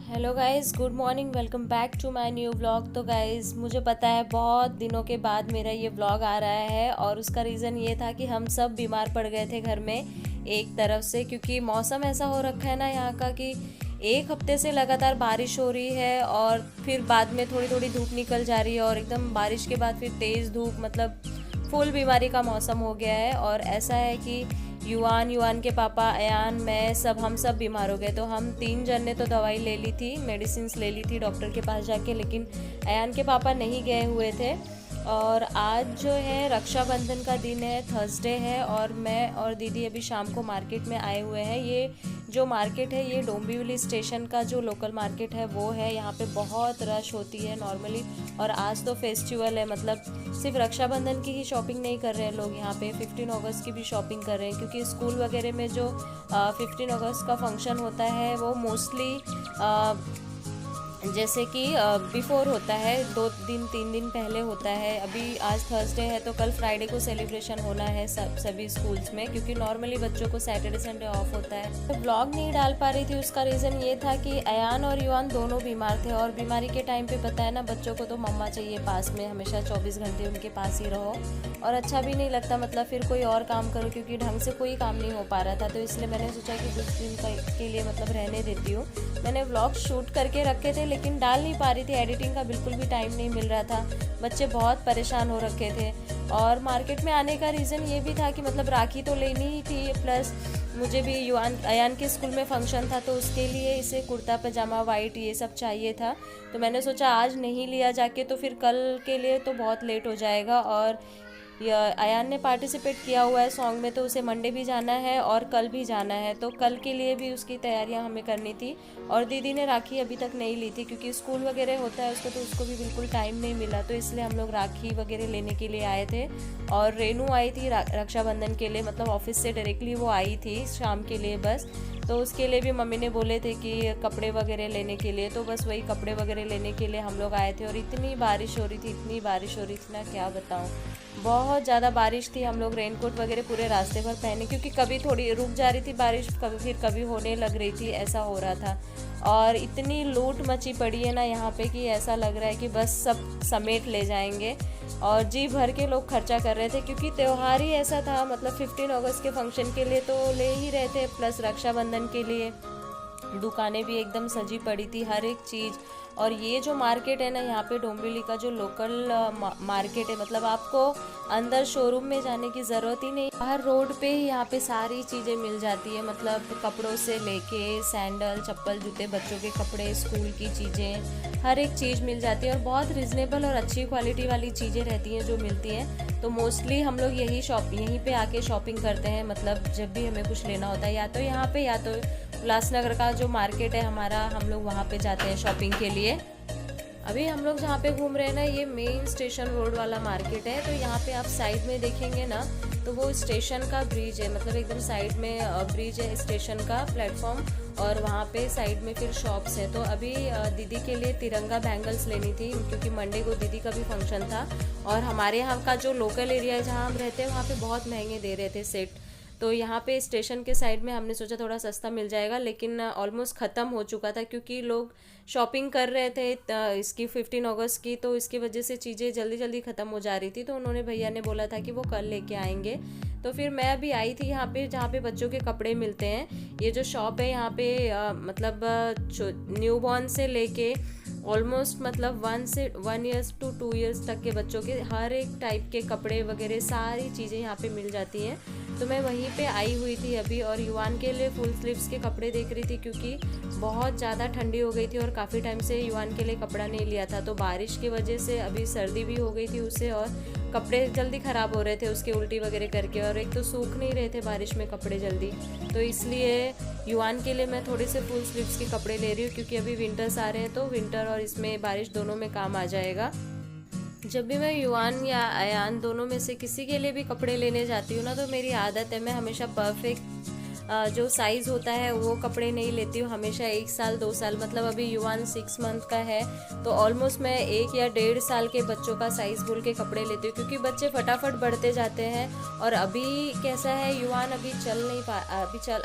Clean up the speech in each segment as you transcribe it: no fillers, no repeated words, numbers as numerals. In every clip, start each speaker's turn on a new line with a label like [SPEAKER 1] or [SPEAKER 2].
[SPEAKER 1] Hello guys, good morning. Welcome back to my new vlog. तो guys, मुझे पता है बहुत दिनों के बाद मेरा ये व्लॉग आ रहा है और उसका रीज़न ये था कि हम सब बीमार पड़ गए थे घर में एक तरफ से, क्योंकि मौसम ऐसा हो रखा है ना यहाँ का कि एक हफ्ते से लगातार बारिश हो रही है और फिर बाद में थोड़ी थोड़ी धूप निकल जा रही है और एकदम बारिश के बाद फिर तेज़ धूप, मतलब फुल बीमारी का मौसम हो गया है। और ऐसा है कि युवान युवान के पापा, अयान, मैं, हम सब बीमार हो गए। तो हम 3 जन ने तो दवाई ले ली थी, मेडिसिन ले ली थी डॉक्टर के पास जाके, लेकिन अयान के पापा नहीं गए हुए थे। और आज जो है रक्षाबंधन का दिन है, थर्सडे है, और मैं और दीदी अभी शाम को मार्केट में आए हुए हैं। ये जो मार्केट है ये डोंबिवली स्टेशन का जो लोकल मार्केट है वो है। यहाँ पे बहुत रश होती है नॉर्मली, और आज तो फेस्टिवल है, मतलब सिर्फ रक्षाबंधन की ही शॉपिंग नहीं कर रहे हैं लोग, यहाँ पे 15 अगस्त की भी शॉपिंग कर रहे हैं, क्योंकि स्कूल वगैरह में जो 15 अगस्त का फंक्शन होता है वो मोस्टली जैसे कि बिफोर होता है, 2 दिन 3 दिन पहले होता है। अभी आज थर्सडे है तो कल फ्राइडे को सेलिब्रेशन होना है सभी स्कूल्स में, क्योंकि नॉर्मली बच्चों को सैटरडे संडे ऑफ होता है। तो ब्लॉग नहीं डाल पा रही थी, उसका रीज़न ये था कि अयान और युवान दोनों बीमार थे, और बीमारी के टाइम पे पता है ना, बच्चों को तो मम्मा चाहिए पास में, हमेशा 24 घंटे उनके पास ही रहो, और अच्छा भी नहीं लगता, मतलब फिर कोई और काम करो, क्योंकि ढंग से कोई काम नहीं हो पा रहा था। तो इसलिए मैंने सोचा कि कुछ दिन के लिए मतलब रहने देती हूँ। मैंने व्लॉग शूट करके रखे थे लेकिन डाल नहीं पा रही थी, एडिटिंग का बिल्कुल भी टाइम नहीं मिल रहा था। बच्चे बहुत परेशान हो रखे थे। और मार्केट में आने का रीज़न ये भी था कि मतलब राखी तो लेनी ही थी, प्लस मुझे भी अयान के स्कूल में फंक्शन था, तो उसके लिए इसे कुर्ता पजामा वाइट ये सब चाहिए था। तो मैंने सोचा आज नहीं लिया जाके तो फिर कल के लिए तो बहुत लेट हो जाएगा। और अयान ने पार्टिसिपेट किया हुआ है सॉन्ग में, तो उसे मंडे भी जाना है और कल भी जाना है, तो कल के लिए भी उसकी तैयारियां हमें करनी थी। और दीदी ने राखी अभी तक नहीं ली थी, क्योंकि स्कूल वगैरह होता है उसको, तो उसको भी बिल्कुल टाइम नहीं मिला, तो इसलिए हम लोग राखी वगैरह लेने के लिए आए थे। और रेनू आई थी रक्षाबंधन के लिए, मतलब ऑफिस से डायरेक्टली वो आई थी शाम के लिए बस। तो उसके लिए भी मम्मी ने बोले थे कि कपड़े वगैरह लेने के लिए, तो बस वही कपड़े वगैरह लेने के लिए हम लोग आए थे। और इतनी बारिश हो रही थी, इतनी बारिश हो रही थी ना, क्या बताऊँ, बहुत ज़्यादा बारिश थी। हम लोग रेनकोट वगैरह पूरे रास्ते भर पहने, क्योंकि कभी थोड़ी रुक जा रही थी बारिश, कभी होने लग रही थी, ऐसा हो रहा था। और इतनी लूट मची पड़ी है ना यहाँ पे कि ऐसा लग रहा है कि बस सब समेट ले जाएंगे। और जी भर के लोग खर्चा कर रहे थे, क्योंकि त्यौहार ही ऐसा था, मतलब 15 अगस्त के फंक्शन के लिए तो ले ही रहे थे, प्लस रक्षाबंधन के लिए दुकानें भी एकदम सजी पड़ी थी, हर एक चीज़। और ये जो मार्केट है ना यहाँ पे डोंबिवली का जो लोकल मार्केट है, मतलब आपको अंदर शोरूम में जाने की ज़रूरत ही नहीं, बाहर रोड पे ही यहाँ पे सारी चीज़ें मिल जाती है, मतलब कपड़ों से लेके सैंडल, चप्पल, जूते, बच्चों के कपड़े, स्कूल की चीज़ें, हर एक चीज़ मिल जाती है। और बहुत रिजनेबल और अच्छी क्वालिटी वाली चीज़ें रहती हैं जो मिलती हैं। तो मोस्टली हम लोग यहीं पे आके शॉपिंग करते हैं, मतलब जब भी हमें कुछ लेना होता है, या तो यहाँ पे या तो उल्लासनगर का जो मार्केट है हमारा, हम लोग वहाँ पे जाते हैं शॉपिंग के लिए। अभी हम लोग जहाँ पे घूम रहे हैं ना, ये मेन स्टेशन रोड वाला मार्केट है। तो यहाँ पे आप साइड में देखेंगे ना, तो वो स्टेशन का ब्रिज है, मतलब एकदम साइड में ब्रिज है, स्टेशन का प्लेटफॉर्म, और वहाँ पे साइड में फिर शॉप्स है। तो अभी दीदी के लिए तिरंगा बैंगल्स लेनी थी, क्योंकि मंडे को दीदी का भी फंक्शन था। और हमारे यहाँ का जो लोकल एरिया है जहाँ हम रहते हैं, वहाँ पे बहुत महंगे दे रहे थे सेट। तो यहाँ पे स्टेशन के साइड में हमने सोचा थोड़ा सस्ता मिल जाएगा, लेकिन ऑलमोस्ट ख़त्म हो चुका था, क्योंकि लोग शॉपिंग कर रहे थे इसकी 15 अगस्त की, तो इसकी वजह से चीज़ें जल्दी जल्दी ख़त्म हो जा रही थी। तो उन्होंने, भैया ने बोला था कि वो कल लेके आएंगे। तो फिर मैं अभी आई थी यहाँ पे जहाँ पे बच्चों के कपड़े मिलते हैं। ये जो शॉप है यहाँ पे मतलब न्यू बॉर्न से लेके ऑलमोस्ट मतलब 1 ईयर्स टू 2 ईयर्स तक के बच्चों के हर एक टाइप के कपड़े वगैरह सारी चीज़ें यहाँ पे मिल जाती हैं। तो मैं वहीं पे आई हुई थी अभी, और युवान के लिए फुल स्लीव्स के कपड़े देख रही थी, क्योंकि बहुत ज़्यादा ठंडी हो गई थी और काफ़ी टाइम से युवान के लिए कपड़ा नहीं लिया था। तो बारिश की वजह से अभी सर्दी भी हो गई थी उसे, और कपड़े जल्दी ख़राब हो रहे थे उसके, उल्टी वगैरह करके, और एक तो सूख नहीं रहे थे बारिश में कपड़े जल्दी। तो इसलिए युवान के लिए मैं थोड़े से फुल स्लीव्स के कपड़े ले रही हूँ, क्योंकि अभी विंटर्स आ रहे हैं, तो विंटर और इसमें बारिश दोनों में काम आ जाएगा। जब भी मैं युवान या अयान दोनों में से किसी के लिए भी कपड़े लेने जाती हूँ ना, तो मेरी आदत है मैं हमेशा परफेक्ट जो साइज़ होता है वो कपड़े नहीं लेती हूँ हमेशा। 1 साल 2 साल, मतलब अभी युवान 6 मंथ का है तो ऑलमोस्ट मैं 1 या 1.5 साल के बच्चों का साइज़ बोल के कपड़े लेती हूँ, क्योंकि बच्चे फटाफट बढ़ते जाते हैं। और अभी कैसा है, युवान अभी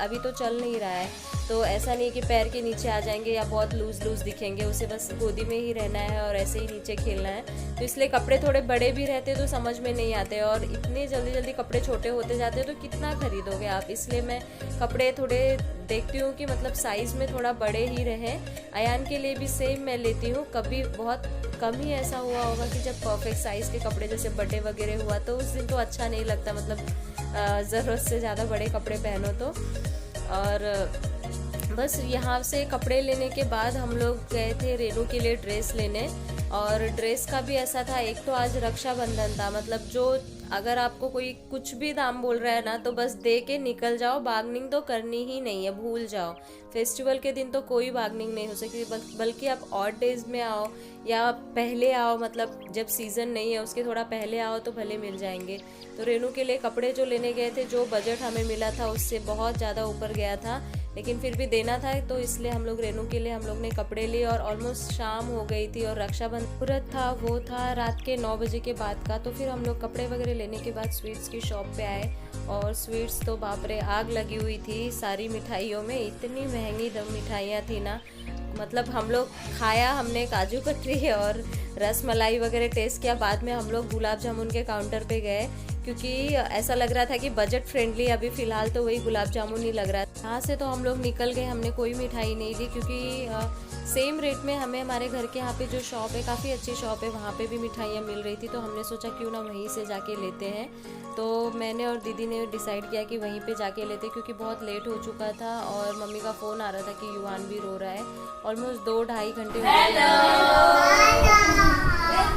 [SPEAKER 1] अभी तो चल नहीं रहा है, तो ऐसा नहीं कि पैर के नीचे आ जाएंगे या बहुत लूज दिखेंगे, उसे बस गोदी में ही रहना है और ऐसे ही नीचे खेलना है। तो इसलिए कपड़े थोड़े बड़े भी रहते तो समझ में नहीं आते, और इतने जल्दी कपड़े छोटे होते जाते तो कितना खरीदोगे आप। इसलिए मैं कपड़े थोड़े देखती हूँ कि मतलब साइज़ में थोड़ा बड़े ही रहें। अयान के लिए भी सेम मैं लेती हूँ। कभी बहुत कम ही ऐसा हुआ होगा कि जब परफेक्ट साइज़ के कपड़े जैसे बर्थडे वगैरह हुआ तो उस दिन तो अच्छा नहीं लगता, मतलब ज़रूरत से ज़्यादा बड़े कपड़े पहनो तो। और बस यहाँ से कपड़े लेने के बाद हम लोग गए थे रेनू के लिए ड्रेस लेने। और ड्रेस का भी ऐसा था, एक तो आज रक्षाबंधन था, मतलब जो अगर आपको कोई कुछ भी दाम बोल रहा है ना तो बस दे के निकल जाओ, बार्गेनिंग तो करनी ही नहीं है, भूल जाओ। फेस्टिवल के दिन तो कोई बार्गेनिंग नहीं हो सकती, बल्कि आप ऑड डेज में आओ या पहले आओ, मतलब जब सीज़न नहीं है उसके थोड़ा पहले आओ तो भले मिल जाएंगे। तो रेनू के लिए कपड़े जो लेने गए थे, जो बजट हमें मिला था उससे बहुत ज़्यादा ऊपर गया था, लेकिन फिर भी देना था तो इसलिए हम लोग रेनू के लिए हम लोग ने कपड़े लिए। और ऑलमोस्ट शाम हो गई थी और रक्षाबंधन मुहूर्त था, वो था रात के 9 बजे के बाद का। तो फिर हम लोग कपड़े वगैरह लेने के बाद स्वीट्स की शॉप पे आए, और स्वीट्स तो बाप रे आग लगी हुई थी सारी मिठाइयों में, इतनी महंगी मिठाइयाँ थी ना। मतलब हम लोग खाया हमने काजू कतरी और रस मलाई वगैरह टेस्ट किया, बाद में हम लोग गुलाब जामुन के काउंटर पे गए, क्योंकि ऐसा लग रहा था कि बजट फ्रेंडली अभी फ़िलहाल तो वही गुलाब जामुन ही लग रहा था। यहाँ से तो हम लोग निकल गए, हमने कोई मिठाई नहीं ली, क्योंकि सेम रेट में हमें हमारे घर के यहाँ पे जो शॉप है, काफ़ी अच्छी शॉप है, वहाँ पे भी मिठाइयाँ मिल रही थी, तो हमने सोचा क्यों ना वहीं से जाके लेते हैं। तो मैंने और दीदी ने डिसाइड किया कि वहीं पे जाके लेते, क्योंकि बहुत लेट हो चुका था और मम्मी का फ़ोन आ रहा था कि युवान भी रो रहा है। ऑलमोस्ट 2-2.5 घंटे हो गए।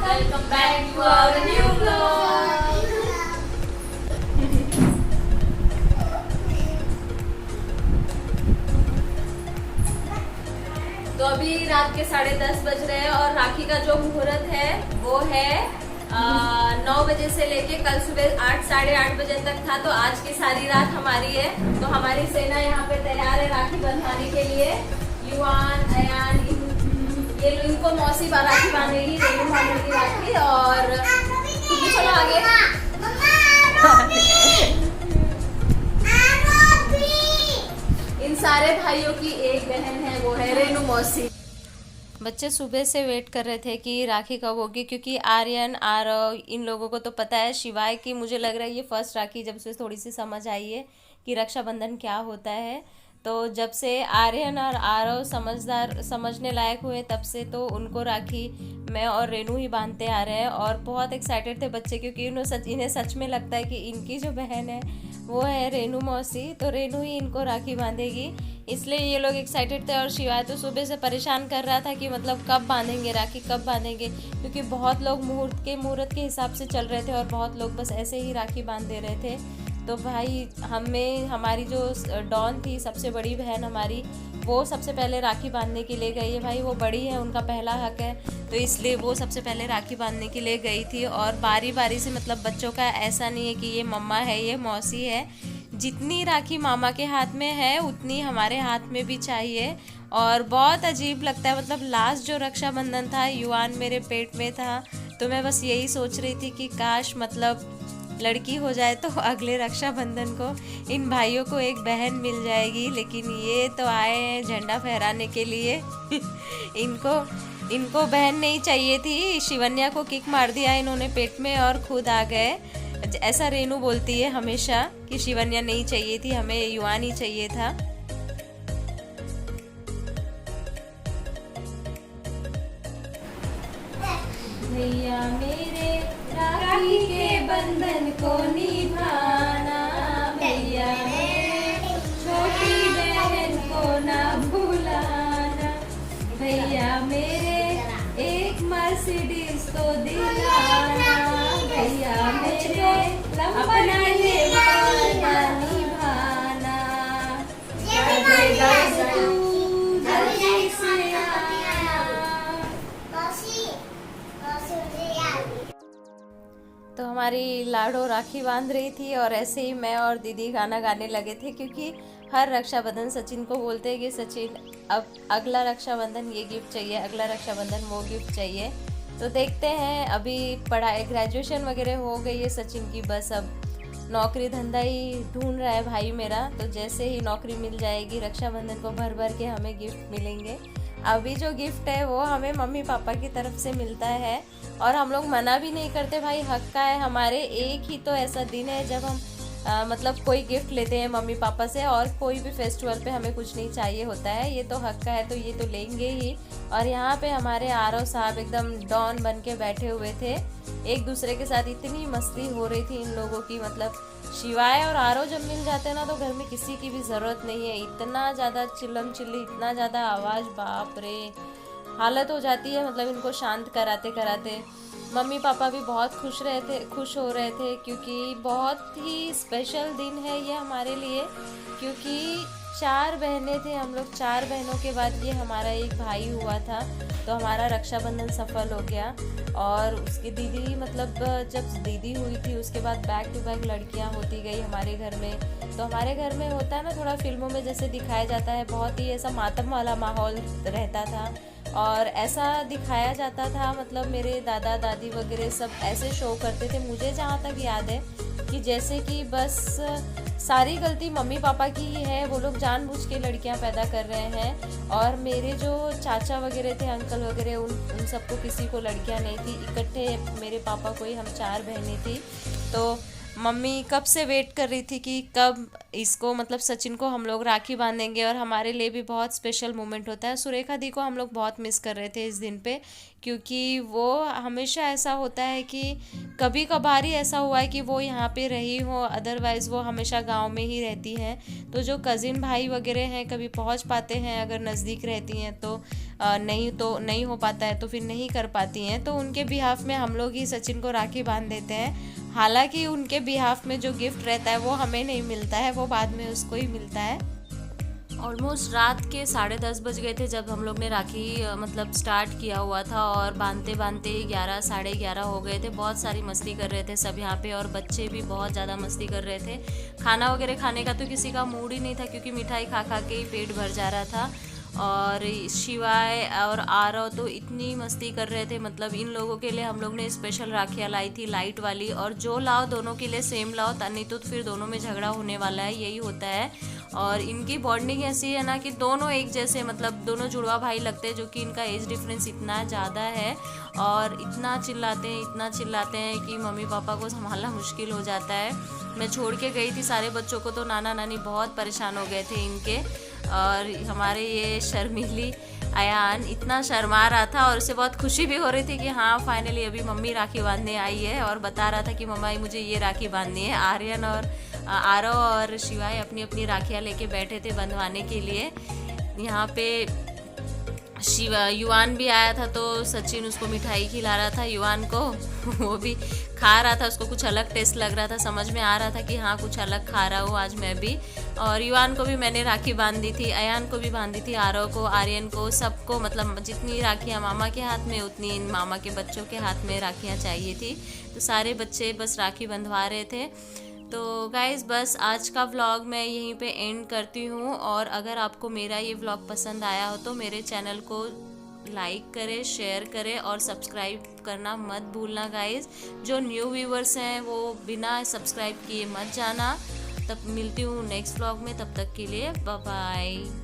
[SPEAKER 1] Welcome back to our new vlog. तो अभी रात के 10:30 बज रहे हैं और राखी का जो मुहूर्त है वो है 9 बजे से लेके कल सुबह 8 साढ़े 8 बजे तक था। तो आज की सारी रात हमारी है। तो हमारी सेना यहाँ पे तैयार है राखी बंधवाने के लिए। युवान, अयान, ये इनको मौसी राखी बांधेगी, रेनू बांधेगी राखी, और चलो आगे। इन सारे भाइयों की एक बहन है, वो है रेनू मौसी। बच्चे सुबह से वेट कर रहे थे कि राखी कब होगी, क्योंकि आर्यन, आरव, इन लोगों को तो पता है, शिवाय की मुझे लग रहा है ये फर्स्ट राखी जब से थोड़ी सी समझ आई है कि रक्षाबंधन क्या होता है। तो जब से आर्यन और आरव समझने लायक हुए तब से तो उनको राखी मैं और रेनू ही बांधते आ रहे हैं। और बहुत एक्साइटेड थे बच्चे, क्योंकि इन्हें सच में लगता है कि इनकी जो बहन है वो है रेनू मौसी, तो रेनू ही इनको राखी बांधेगी, इसलिए ये लोग एक्साइटेड थे। और शिवाय तो सुबह से परेशान कर रहा था कि मतलब कब बांधेंगे राखी, कब बांधेंगे, क्योंकि बहुत लोग मुहूर्त के हिसाब से चल रहे थे और बहुत लोग बस ऐसे ही राखी बांध दे रहे थे। तो भाई हमारी जो डॉन थी, सबसे बड़ी बहन हमारी, वो सबसे पहले राखी बांधने के लिए गई है। भाई वो बड़ी है, उनका पहला हक है, तो इसलिए वो सबसे पहले राखी बांधने के लिए गई थी। और बारी बारी से, मतलब बच्चों का ऐसा नहीं है कि ये मम्मा है ये मौसी है, जितनी राखी मामा के हाथ में है उतनी हमारे हाथ में भी चाहिए। और बहुत अजीब लगता है, मतलब लास्ट जो रक्षाबंधन था, युवान मेरे पेट में था, तो मैं बस यही सोच रही थी कि काश मतलब लड़की हो जाए तो अगले रक्षाबंधन को इन भाइयों को एक बहन मिल जाएगी। लेकिन ये तो आए हैं झंडा फहराने के लिए इनको बहन नहीं चाहिए थी, शिवन्या को किक मार दिया इन्होंने पेट में और खुद आ गए। ऐसा रेनू बोलती है हमेशा कि शिवन्या नहीं चाहिए थी, हमें युवान ही चाहिए था। भैया मेरे राखी के बंधन को निभाना, भैया मेरे छोटी बहन को ना भुलाना, भैया मेरे एक मर्सिडीज तो दिलाना, भैया मेरे अपना ये वादा निभाना। तो हमारी लाडो राखी बांध रही थी और ऐसे ही मैं और दीदी गाना गाने लगे थे, क्योंकि हर रक्षाबंधन सचिन को बोलते हैं कि सचिन अब अगला रक्षाबंधन ये गिफ्ट चाहिए, अगला रक्षाबंधन वो गिफ्ट चाहिए। तो देखते हैं, अभी पढ़ाई ग्रेजुएशन वगैरह हो गई है सचिन की, बस अब नौकरी धंधा ही ढूंढ रहा है भाई मेरा। तो जैसे ही नौकरी मिल जाएगी रक्षाबंधन को भर भर के हमें गिफ्ट मिलेंगे। अभी जो गिफ्ट है वो हमें मम्मी पापा की तरफ से मिलता है और हम लोग मना भी नहीं करते भाई, हक का है हमारे। एक ही तो ऐसा दिन है जब हम मतलब कोई गिफ्ट लेते हैं मम्मी पापा से, और कोई भी फेस्टिवल पे हमें कुछ नहीं चाहिए होता है, ये तो हक का है तो ये तो लेंगे ही। और यहाँ पे हमारे आरव साहब एकदम डॉन बन के बैठे हुए थे, एक दूसरे के साथ इतनी मस्ती हो रही थी इन लोगों की। मतलब शिवाय और आरव जब मिल जाते हैं ना तो घर में किसी की भी ज़रूरत नहीं है, इतना ज़्यादा चिल्लम चिल्ली, इतना ज़्यादा आवाज़, बाप रे हालत हो जाती है मतलब इनको शांत कराते कराते। मम्मी पापा भी बहुत खुश हो रहे थे क्योंकि बहुत ही स्पेशल दिन है ये हमारे लिए, क्योंकि 4 बहनें थे हम लोग, 4 बहनों के बाद ये हमारा एक भाई हुआ था। तो हमारा रक्षाबंधन सफल हो गया। और उसकी दीदी, मतलब जब दीदी हुई थी उसके बाद बैक टू बैक लड़कियां होती गई हमारे घर में। तो हमारे घर में होता है ना थोड़ा फिल्मों में जैसे दिखाया जाता है, बहुत ही ऐसा मातम वाला माहौल रहता था और ऐसा दिखाया जाता था। मतलब मेरे दादा दादी वगैरह सब ऐसे शो करते थे, मुझे जहाँ तक याद है कि जैसे कि बस सारी गलती मम्मी पापा की ही है, वो लोग जानबूझ के लड़कियां पैदा कर रहे हैं। और मेरे जो चाचा वगैरह थे, अंकल वगैरह, उन सबको किसी को लड़कियां नहीं थी, इकट्ठे मेरे पापा को ही हम 4 बहनें थी। तो मम्मी कब से वेट कर रही थी कि कब इसको, मतलब सचिन को हम लोग राखी बांधेंगे। और हमारे लिए भी बहुत स्पेशल मोमेंट होता है। सुरेखा दी को हम लोग बहुत मिस कर रहे थे इस दिन पे, क्योंकि वो हमेशा ऐसा होता है कि कभी कभार ही ऐसा हुआ है कि वो यहाँ पे रही हो, अदरवाइज़ वो हमेशा गांव में ही रहती हैं। तो जो कज़िन भाई वगैरह हैं कभी पहुँच पाते हैं, अगर नज़दीक रहती हैं तो नहीं हो पाता है तो फिर नहीं कर पाती हैं। तो उनके बिहाफ में हम लोग ही सचिन को राखी बांध देते हैं। हालांकि उनके बिहाफ में जो गिफ्ट रहता है वो हमें नहीं मिलता है, वो बाद में उसको ही मिलता है। ऑलमोस्ट रात के 10:30 बज गए थे जब हम लोग ने राखी मतलब स्टार्ट किया हुआ था, और बांधते बांधते 11 साढ़े 11 हो गए थे। बहुत सारी मस्ती कर रहे थे सब यहाँ पे, और बच्चे भी बहुत ज़्यादा मस्ती कर रहे थे। खाना वगैरह खाने का तो किसी का मूड ही नहीं था, क्योंकि मिठाई खा खा के ही पेट भर जा रहा था। और शिवाय और आरव तो इतनी मस्ती कर रहे थे, मतलब इन लोगों के लिए हम लोग ने स्पेशल राखियाँ लाई थी लाइट वाली, और जो लाओ दोनों के लिए सेम लाओ, नहीं तो फिर दोनों में झगड़ा होने वाला है, यही होता है। और इनकी बॉन्डिंग ऐसी है ना कि दोनों एक जैसे, मतलब दोनों जुड़वा भाई लगते हैं, जो कि इनका एज डिफरेंस इतना ज़्यादा है और इतना चिल्लाते हैं कि मम्मी पापा को संभालना मुश्किल हो जाता है। मैं छोड़ के गई थी सारे बच्चों को तो नाना नानी बहुत परेशान हो गए थे इनके। और हमारे ये शर्मीली अयान इतना शर्मा रहा था, और उसे बहुत खुशी भी हो रही थी कि हाँ फाइनली अभी मम्मी राखी बांधने आई है, और बता रहा था कि मम्मा मुझे ये राखी बांधनी है। आर्यन और आरव और शिवाय अपनी अपनी राखियाँ लेके बैठे थे बंधवाने के लिए। यहाँ पे युवान भी आया था, तो सचिन उसको मिठाई खिला रहा था युवान को वो भी खा रहा था, उसको कुछ अलग टेस्ट लग रहा था, समझ में आ रहा था कि हाँ कुछ अलग खा रहा हूँ आज मैं भी। और युवान को भी मैंने राखी बांध दी थी, अयान को भी बांधी थी, आरव को, आर्यन को, सबको, मतलब जितनी राखियाँ मामा के हाथ में उतनी इन मामा के बच्चों के हाथ में राखियाँ चाहिए थी। तो सारे बच्चे बस राखी बंधवा रहे थे। तो गाइज़ बस आज का व्लॉग मैं यहीं पे एंड करती हूँ, और अगर आपको मेरा ये व्लॉग पसंद आया हो तो मेरे चैनल को लाइक करें, शेयर करें और सब्सक्राइब करना मत भूलना गाइज़। जो न्यू व्यूवर्स हैं वो बिना सब्सक्राइब किए मत जाना। तब मिलती हूँ नेक्स्ट व्लॉग में, तब तक के लिए बाय बाय।